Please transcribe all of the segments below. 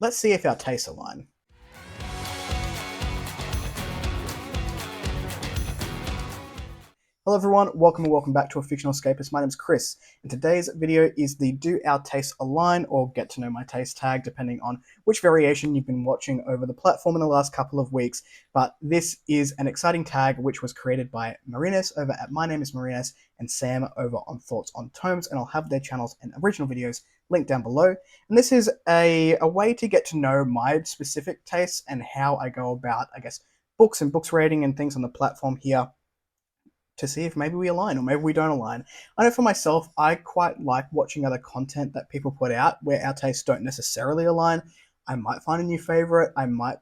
Let's see if our tastes align. Hello everyone, welcome and welcome back to A Fictional Escapist. My name is Chris, and today's video is the Do Our Tastes Align or Get to Know My Taste tag, depending on which variation you've been watching over the platform in the last couple of weeks. But this is an exciting tag which was created by Marines over at My Name is Marines and Sam over on Thoughts on Tomes, and I'll have their channels and original videos linked down below. And this is a way to get to know my specific tastes and how I go about, books and books rating and things on the platform here, to see if maybe we align or maybe we don't align. I know for myself, I quite like watching other content that people put out where our tastes don't necessarily align. I might find a new favorite. I might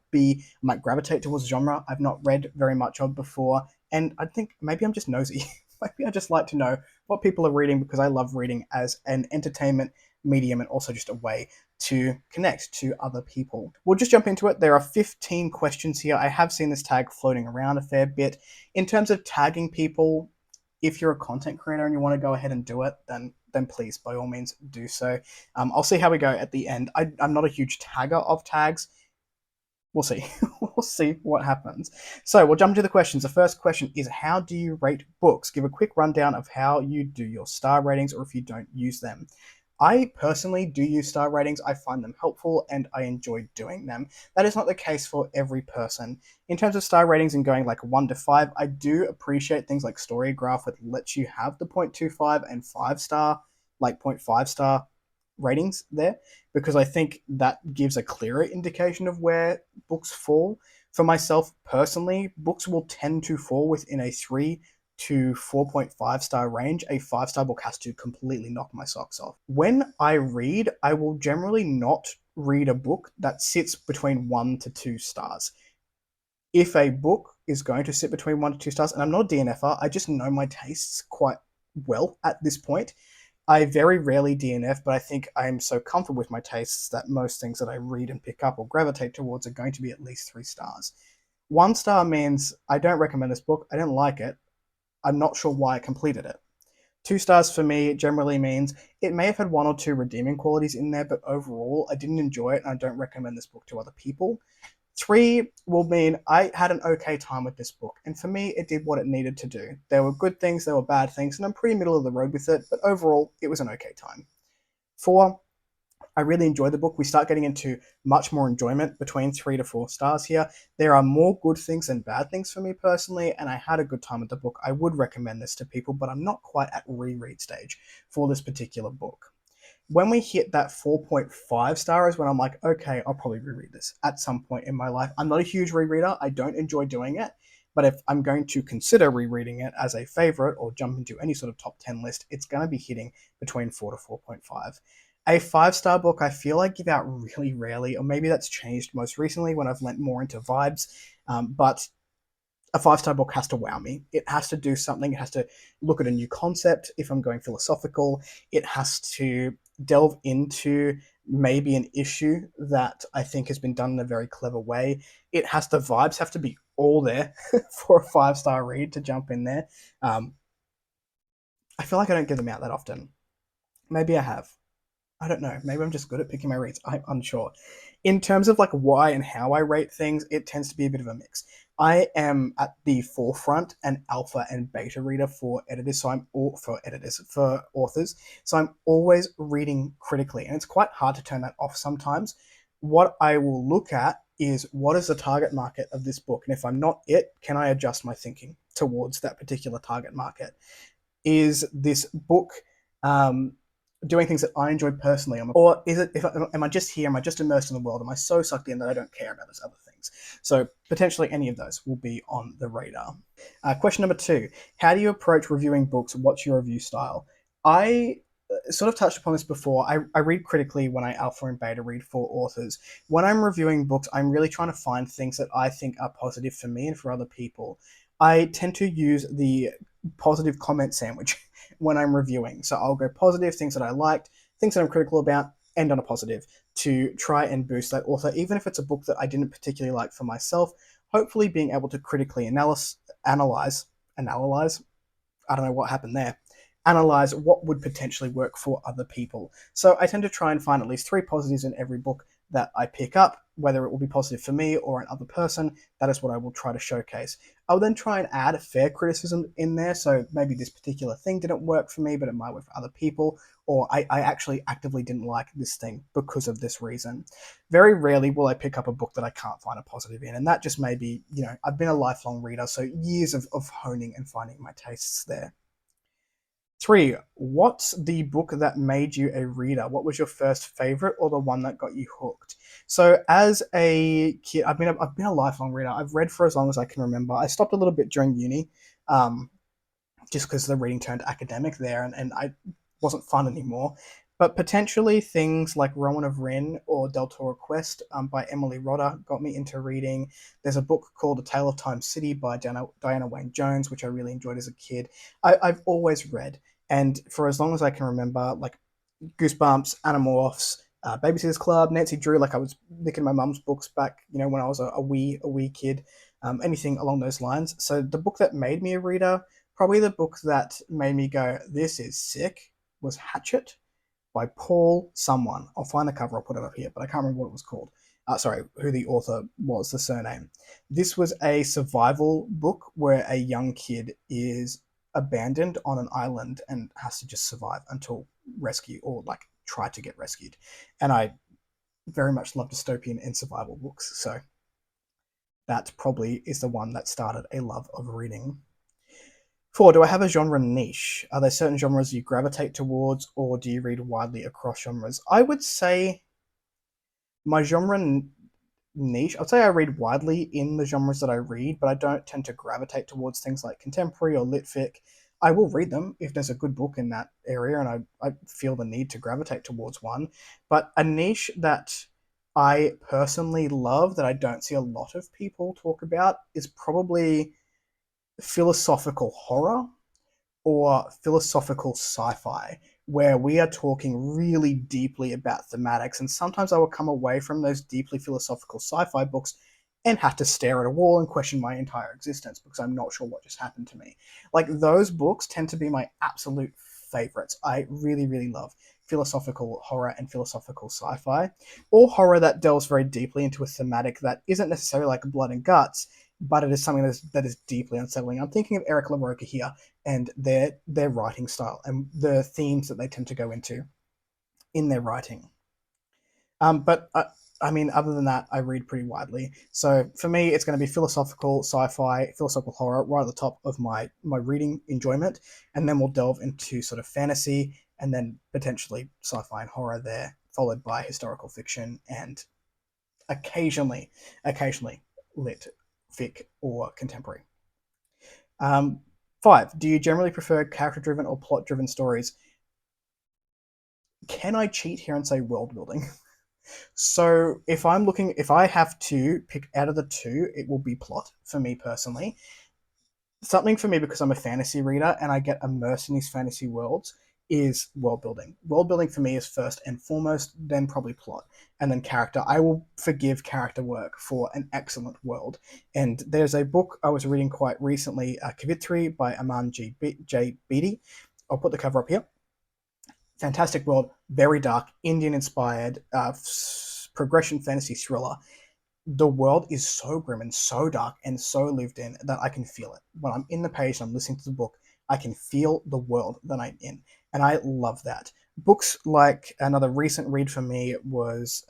gravitate towards genre I've not read very much of before. And I think maybe I'm just nosy. Maybe I just like to know what people are reading because I love reading as an entertainment medium and also just a way to connect to other people. We'll just jump into it. There are 15 questions here. I have seen this tag floating around a fair bit. In terms of tagging people, if you're a content creator and you want to go ahead and do it, then please, by all means, do so. I'll see how we go at the end. I'm not a huge tagger of tags. We'll see. We'll see what happens. So we'll jump into the questions. The first question is, how do you rate books? Give a quick rundown of how you do your star ratings or if you don't use them. I personally do use star ratings. I find them helpful and I enjoy doing them. That is not the case for every person. In terms of star ratings and going like 1 to 5, I do appreciate things like Storygraph, which lets you have the 0.25 and 5 star, like 0.5 star ratings there, because I think that gives a clearer indication of where books fall. For myself personally, books will tend to fall within a 3 to 4.5 star range. A 5-star book has to completely knock my socks off. When I read, I will generally not read a book that sits between 1 to 2 stars. If a book is going to sit between 1 to 2 stars, and I'm not a DNFer, I just know my tastes quite well at this point. I very rarely DNF, but I think I'm so comfortable with my tastes that most things that I read and pick up or gravitate towards are going to be at least 3 stars. 1 star means I don't recommend this book, I didn't like it, I'm not sure why I completed it. 2 stars for me generally means it may have had 1 or 2 redeeming qualities in there, but overall I didn't enjoy it and I don't recommend this book to other people. 3 will mean I had an okay time with this book, and for me it did what it needed to do. There were good things, there were bad things, and I'm pretty middle of the road with it, but overall it was an okay time. 4, I really enjoyed the book. We start getting into much more enjoyment between 3 to 4 stars here. There are more good things than bad things for me personally, and I had a good time with the book. I would recommend this to people, but I'm not quite at reread stage for this particular book. When we hit that 4.5 star is when I'm like, okay, I'll probably reread this at some point in my life. I'm not a huge rereader. I don't enjoy doing it. But if I'm going to consider rereading it as a favorite or jump into any sort of top 10 list, it's going to be hitting between 4 to 4.5. A 5-star book I feel I give out really rarely, or maybe that's changed most recently when I've lent more into vibes, but a 5-star book has to wow me. It has to do something. It has to look at a new concept if I'm going philosophical. It has to delve into maybe an issue that I think has been done in a very clever way. The vibes have to be all there for a 5-star read to jump in there. I feel like I don't give them out that often. Maybe I have. I don't know. Maybe I'm just good at picking my reads. I'm unsure. In terms of like why and how I rate things, it tends to be a bit of a mix. I am at the forefront an alpha and beta reader for editors, for authors. So I'm always reading critically, and it's quite hard to turn that off sometimes. What I will look at is what is the target market of this book, and if I'm not it, can I adjust my thinking towards that particular target market? Is this book doing things that I enjoy personally, or is it? Am I just here? Am I just immersed in the world? Am I so sucked in that I don't care about those other things? So potentially any of those will be on the radar. Question number 2: how do you approach reviewing books? What's your review style? I sort of touched upon this before. I read critically when I alpha and beta read for authors. When I'm reviewing books, I'm really trying to find things that I think are positive for me and for other people. I tend to use the positive comment sandwich when I'm reviewing. So I'll go positive, things that I liked, things that I'm critical about, end on a positive to try and boost that author, even if it's a book that I didn't particularly like for myself. Hopefully being able to critically analyze, I don't know what happened there, analyze what would potentially work for other people. So I tend to try and find at least 3 positives in every book, that I pick up, whether it will be positive for me or another person, that is what I will try to showcase. I'll then try and add fair criticism in there. So maybe this particular thing didn't work for me, but it might work for other people. Or I actually actively didn't like this thing because of this reason. Very rarely will I pick up a book that I can't find a positive in. And that just may be, I've been a lifelong reader, so years of honing and finding my tastes there. 3. What's the book that made you a reader? What was your first favorite or the one that got you hooked? So as a kid, I've been a lifelong reader. I've read for as long as I can remember. I stopped a little bit during uni, just because the reading turned academic there, and I wasn't fun anymore. But potentially things like Rowan of Rin or Deltora Quest by Emily Rodda got me into reading. There's a book called A Tale of Time City by Diana Wayne Jones, which I really enjoyed as a kid. I've always read, and for as long as I can remember, like Goosebumps, Animorphs, Babysitter's Club, Nancy Drew, like I was nicking my mum's books back, when I was a wee kid, anything along those lines. So the book that made me a reader, probably the book that made me go, this is sick, was Hatchet by Paul someone. I'll find the cover, I'll put it up here, but I can't remember what it was called. Sorry, who the author was, the surname. This was a survival book where a young kid is abandoned on an island and has to just survive until rescue, or like try to get rescued. And I very much love dystopian and survival books, so that probably is the one that started a love of reading. 4. Do I have a genre niche? Are there certain genres you gravitate towards, or do you read widely across genres? I would say my genre niche, I'd say I read widely in the genres that I read, but I don't tend to gravitate towards things like contemporary or lit fic. I will read them if there's a good book in that area and I feel the need to gravitate towards one. But a niche that I personally love that I don't see a lot of people talk about is probably philosophical horror or philosophical sci-fi, where we are talking really deeply about thematics. And sometimes I will come away from those deeply philosophical sci-fi books and have to stare at a wall and question my entire existence because I'm not sure what just happened to me. Like, those books tend to be my absolute favorites. I really, really love philosophical horror and philosophical sci-fi, or horror that delves very deeply into a thematic that isn't necessarily like blood and guts, but it is something that is deeply unsettling. I'm thinking of Eric LaRocca here and their writing style and the themes that they tend to go into in their writing. But other than that, I read pretty widely. So for me, it's going to be philosophical sci-fi, philosophical horror, right at the top of my reading enjoyment, and then we'll delve into sort of fantasy, and then potentially sci-fi and horror there, followed by historical fiction and occasionally lit fic or contemporary. 5. Do you generally prefer character-driven or plot-driven stories? Can I cheat here and say world building? So if I have to pick out of the two, it will be plot for me personally. Something for me, because I'm a fantasy reader and I get immersed in these fantasy worlds, is world building. World building for me is first and foremost, then probably plot, and then character. I will forgive character work for an excellent world. And there's a book I was reading quite recently, Kavitri by Aman J. Beatty. I'll put the cover up here. Fantastic world, very dark, Indian-inspired progression fantasy thriller. The world is so grim and so dark and so lived in that I can feel it. When I'm in the page and I'm listening to the book, I can feel the world that I'm in. And I love that. Books like, another recent read for me was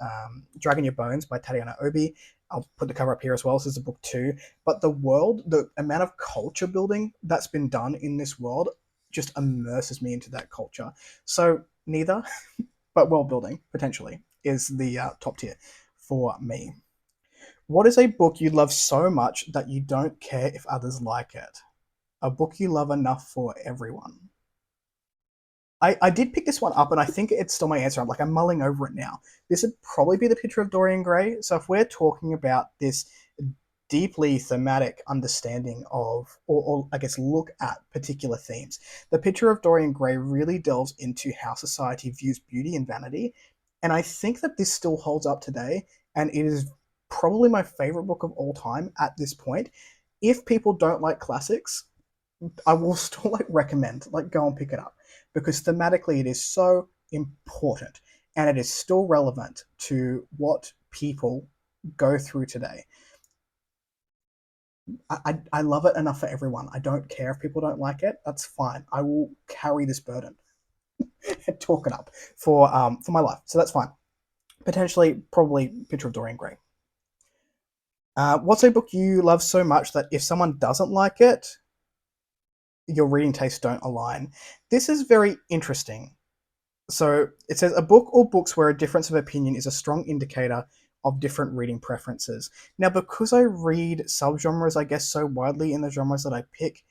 Dragon Your Bones by Tatiana Obi. I'll put the cover up here as well. This is a book too. But the world, the amount of culture building that's been done in this world just immerses me into that culture. So neither, but world building, potentially, is the top tier for me. What is a book you love so much that you don't care if others like it? A book you love enough for everyone. I did pick this one up, and I think it's still my answer. I'm mulling over it now. This would probably be The Picture of Dorian Gray. So if we're talking about this deeply thematic understanding of, or I guess look at particular themes, The Picture of Dorian Gray really delves into how society views beauty and vanity. And I think that this still holds up today, and it is probably my favorite book of all time at this point. If people don't like classics, I will still recommend, go and pick it up, because thematically it is so important. and it is still relevant to what people go through today. I love it enough for everyone. I don't care if people don't like it. That's fine. I will carry this burden and talk it up for my life. So that's fine. Potentially, probably Picture of Dorian Gray. What's a book you love so much that if someone doesn't like it, your reading tastes don't align? This is very interesting. So it says a book or books where a difference of opinion is a strong indicator of different reading preferences. Now, because I read subgenres, I guess, so widely in the genres that I pick,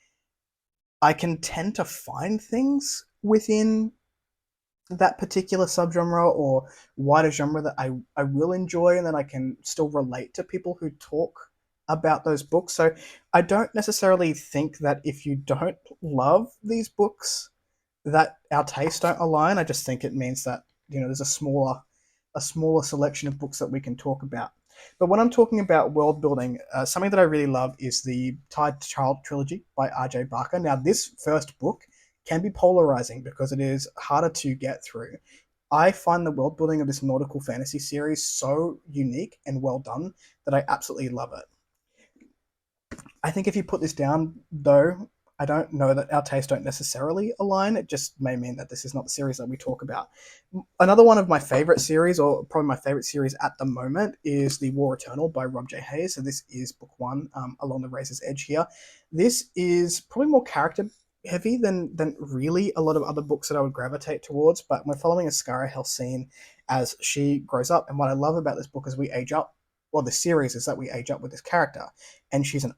I can tend to find things within that particular subgenre or wider genre that I will enjoy and that I can still relate to people who talk about those books. So I don't necessarily think that if you don't love these books that our tastes don't align. I just think it means that, there's a smaller selection of books that we can talk about. But when I'm talking about world building, something that I really love is the Tied Child trilogy by R.J. Barker. Now, this first book can be polarizing because it is harder to get through. I find the world building of this nautical fantasy series so unique and well done that I absolutely love it. I think if you put this down, though, I don't know that our tastes don't necessarily align. It just may mean that this is not the series that we talk about. Another one of my favorite series, or probably my favorite series at the moment, is The War Eternal by Rob J. Hayes. So this is book one, Along the Razor's Edge here. This is probably more character heavy than really a lot of other books that I would gravitate towards, but we're following Ascara Halcyon as she grows up. And what I love about this book is we age up, well, the series is that we age up with this character, and she's an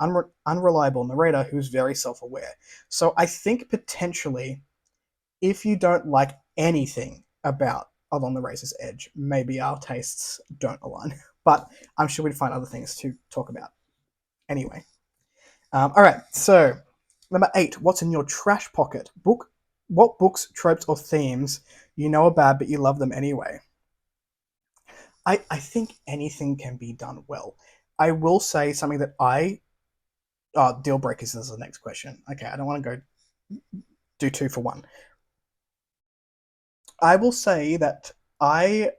unreliable narrator who's very self-aware. So I think potentially, if you don't like anything about Along the Razor's Edge, maybe our tastes don't align. But I'm sure we'd find other things to talk about. Anyway. All right, so number 8, what's in your trash pocket? What books, tropes, or themes you know are bad but you love them anyway? I think anything can be done well. I will say something that deal breakers is the next question. Okay, I don't want to go do 2 for 1. I will say that I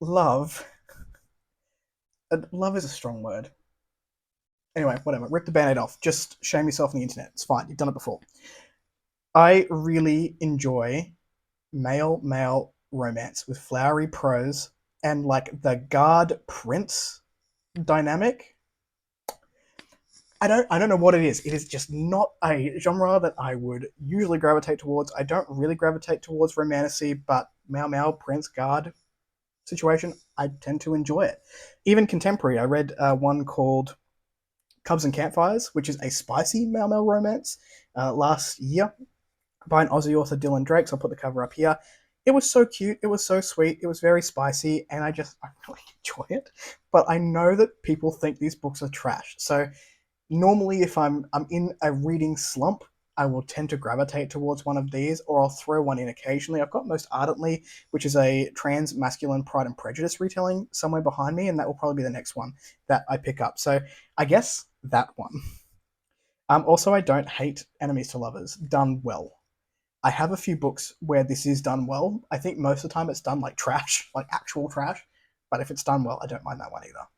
love is a strong word. Anyway, whatever. Rip the band-aid off. Just shame yourself on the internet. It's fine. You've done it before. I really enjoy male romance with flowery prose and like the guard prince dynamic. I don't know what it is. It is just not a genre that I would usually gravitate towards. I don't really gravitate towards romantasy, but male prince guard situation, I tend to enjoy it. Even contemporary, I read one called Cubs and Campfires, which is a spicy male romance last year by an Aussie author, Dylan Drake. So I'll put the cover up here. It was so cute. It was so sweet. It was very spicy, and I really enjoy it. But I know that people think these books are trash. So normally, if I'm in a reading slump, I will tend to gravitate towards one of these, or I'll throw one in occasionally. I've got Most Ardently, which is a trans masculine Pride and Prejudice retelling somewhere behind me, and that will probably be the next one that I pick up. So I guess that one. Also, I don't hate Enemies to Lovers, done well. I have a few books where this is done well. I think most of the time it's done like trash, like actual trash. But if it's done well, I don't mind that one either.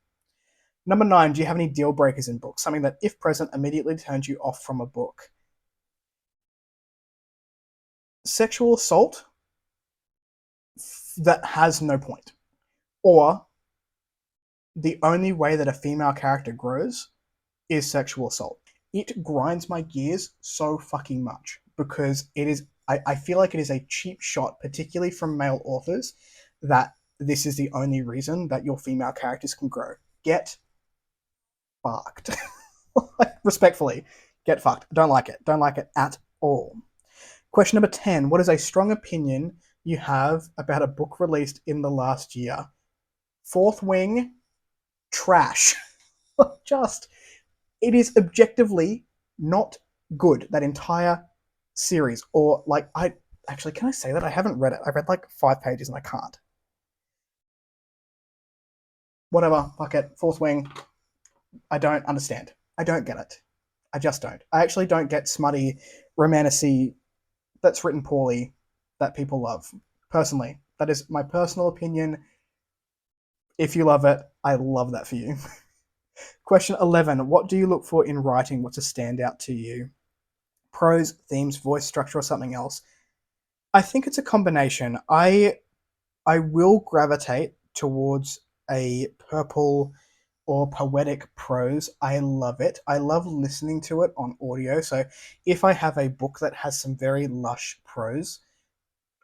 Number 9, do you have any deal breakers in books? Something that, if present, immediately turns you off from a book. Sexual assault that has no point. Or the only way that a female character grows is sexual assault. It grinds my gears so fucking much because I feel like it is a cheap shot, particularly from male authors, that this is the only reason that your female characters can grow. Get fucked. Respectfully, get fucked. Don't like it. Don't like it at all. Question number 10. What is a strong opinion you have about a book released in the last year? Fourth Wing, trash. It is objectively not good, that entire series. Or, can I say that? I haven't read it. I read like 5 pages and I can't. Whatever, fuck it. Fourth Wing, I don't understand. I don't get it. I just don't. I actually don't get smutty romantasy that's written poorly that people love. Personally, That is my personal opinion. If you love it, I love that for you. Question 11. What do you look for in writing? What's a standout to you? Prose, themes, voice structure, or something else? I think it's a combination. I will gravitate towards a purple or poetic prose. I love it. I love listening to it on audio. So if I have a book that has some very lush prose,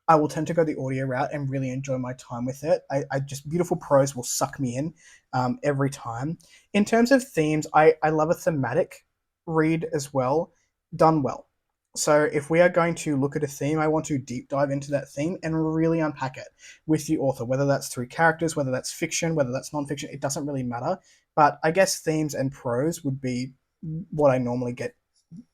I will tend to go the audio route and really enjoy my time with it. I just beautiful prose will suck me in every time. In terms of themes, I love a thematic read as well, done well. So if we are going to look at a theme, I want to deep dive into that theme and really unpack it with the author, whether that's through characters, whether that's fiction, whether that's nonfiction, it doesn't really matter. But I guess themes and prose would be what I normally get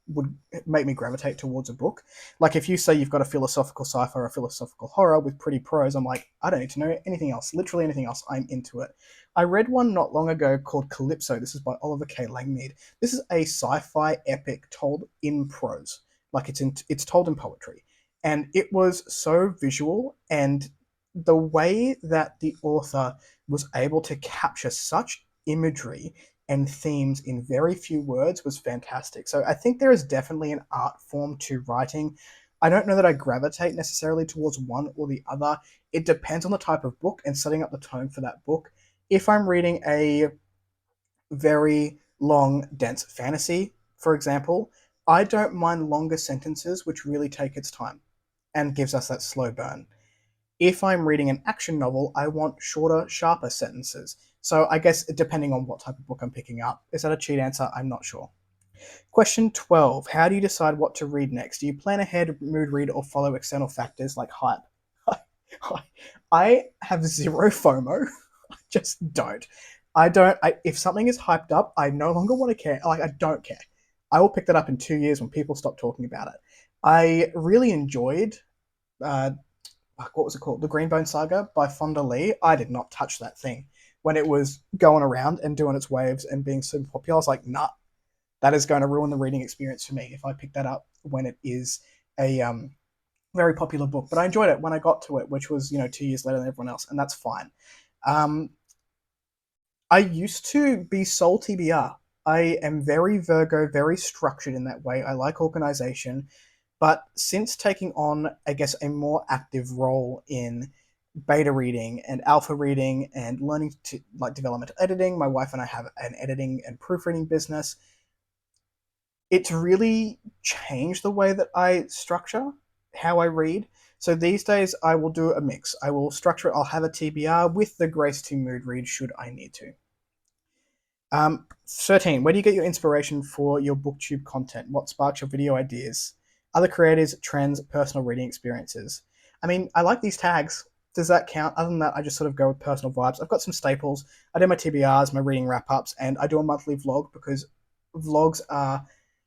would make me gravitate towards a book. Like if you say you've got a philosophical sci-fi or a philosophical horror with pretty prose, I'm like, I don't need to know anything else. Literally anything else, I'm into it. I read one not long ago called Calypso. This is by Oliver K. Langmead. This is a sci-fi epic told in prose, like it's told in poetry, and it was so visual, and the way that the author was able to capture such imagery and themes in very few words was fantastic. So I think there is definitely an art form to writing. I don't know that I gravitate necessarily towards one or the other. It depends on the type of book and setting up the tone for that book. If I'm reading a very long, dense fantasy, for example, I don't mind longer sentences which really take its time and gives us that slow burn. If I'm reading an action novel, I want shorter, sharper sentences. So I guess depending on what type of book I'm picking up. Is that a cheat answer? I'm not sure. Question 12. How do you decide what to read next? Do you plan ahead, mood read, or follow external factors like hype? I have zero FOMO. I just don't. If something is hyped up, I no longer want to care. Like, I don't care. I will pick that up in 2 years when people stop talking about it. I really enjoyed uh, what was it called? The Greenbone Saga by Fonda Lee. I did not touch that thing when it was going around and doing its waves and being super popular. I was like, nah, that is going to ruin the reading experience for me if I pick that up when it is a very popular book. But I enjoyed it when I got to it, which was 2 years later than everyone else, and that's fine. I used to be sole TBR. I am very Virgo, very structured in that way. I like organization. But since taking on, I guess, a more active role in beta reading and alpha reading and learning to like developmental editing, my wife and I have an editing and proofreading business. It's really changed the way that I structure how I read. So these days I will do a mix. I will structure it, I'll have a TBR with the grace to mood read should I need to. 13. Where do you get your inspiration for your BookTube content? What sparks your video ideas? Other creators, trends, personal reading experiences. I mean, I like these tags. Does that count? Other than that, I just sort of go with personal vibes. I've got some staples. I do my TBRs, my reading wrap-ups, and I do a monthly vlog because vlogs are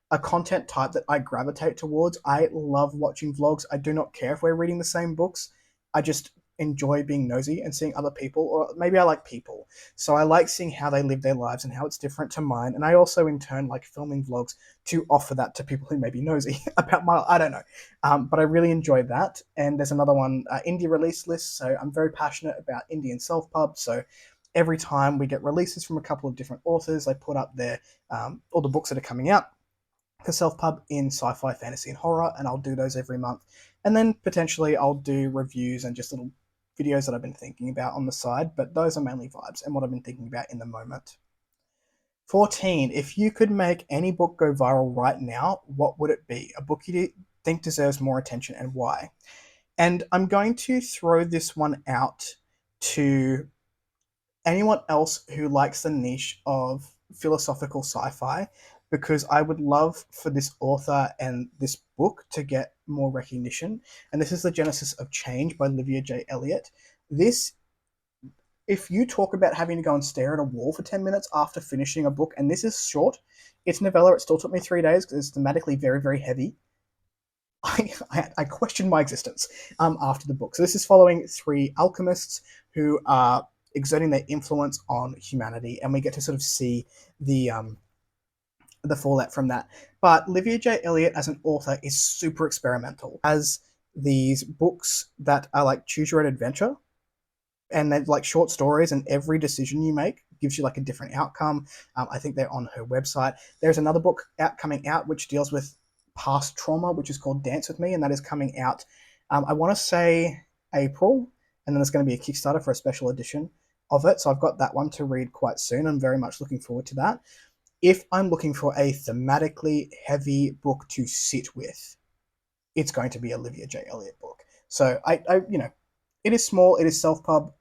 a content type that I gravitate towards. I love watching vlogs. I do not care if we're reading the same books. I just enjoy being nosy and seeing other people, or maybe I like people. So I like seeing how they live their lives and how it's different to mine. And I also, in turn, like filming vlogs to offer that to people who may be nosy about I don't know. But I really enjoy that. And there's another one, indie release list. So I'm very passionate about indie and self-pub. So every time we get releases from a couple of different authors, they put up their all the books that are coming out for self-pub in sci-fi, fantasy, and horror, and I'll do those every month. And then potentially I'll do reviews and just little videos that I've been thinking about on the side, but those are mainly vibes and what I've been thinking about in the moment. 14. If you could make any book go viral right now, what would it be? A book you think deserves more attention and why? And I'm going to throw this one out to anyone else who likes the niche of philosophical sci-fi, because I would love for this author and this book to get more recognition. And this is The Genesis of Change by Olivia J. Elliott. This, if you talk about having to go and stare at a wall for 10 minutes after finishing a book, and this is short, it's a novella, it still took me 3 days because it's thematically very, very heavy. I questioned my existence after the book. So this is following 3 alchemists who are exerting their influence on humanity, and we get to sort of see the fallout from that. But Olivia J. Elliott as an author is super experimental. As these books that are like choose your own adventure, and they're like short stories, and every decision you make gives you like a different outcome. I think they're on her website. There's another book coming out which deals with past trauma, which is called Dance with Me, and that is coming out, I want to say April, and then there's going to be a Kickstarter for a special edition of it. So I've got that one to read quite soon. I'm very much looking forward to that. If I'm looking for a thematically heavy book to sit with, it's going to be Olivia J. Elliott book. So it is small, it is self-pub,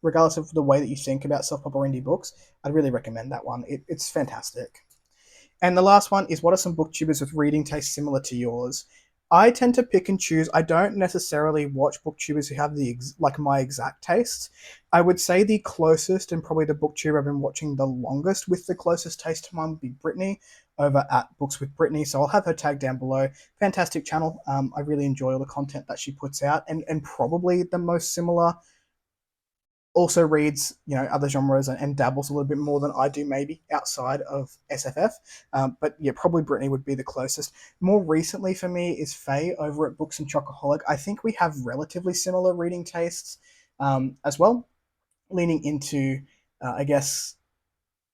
regardless of the way that you think about self-pub or indie books, I'd really recommend that one. It's fantastic. And the last one is, what are some booktubers with reading tastes similar to yours? I tend to pick and choose. I don't necessarily watch booktubers who have like my exact tastes. I would say the closest, and probably the booktuber I've been watching the longest with the closest taste to mine, would be Brittany over at Books with Brittany. So I'll have her tag down below. Fantastic channel. I really enjoy all the content that she puts out, and probably the most similar. Also reads, other genres, and dabbles a little bit more than I do, maybe outside of SFF. But yeah, probably Brittany would be the closest. More recently for me is Faye over at Books and Chocoholic. I think we have relatively similar reading tastes, as well, leaning into, I guess,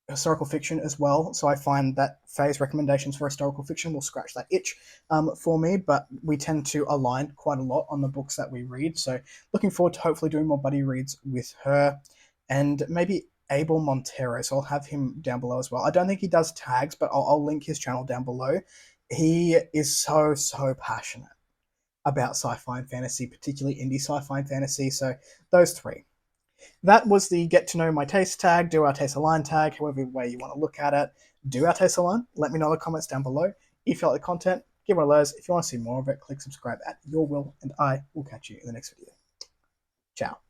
historical fiction as well. So I find that Faye's recommendations for historical fiction will scratch that itch for me, but we tend to align quite a lot on the books that we read. So looking forward to hopefully doing more buddy reads with her, and maybe Abel Montero. So I'll have him down below as well. I don't think he does tags, but I'll link his channel down below. He is so passionate about sci-fi and fantasy, particularly indie sci-fi and fantasy. So those three. That was the get to know my taste tag, do our taste align tag, however way you want to look at it. Do our taste align? Let me know in the comments down below. If you like the content, give one of those. If you want to see more of it, click subscribe at your will, and I will catch you in the next video. Ciao.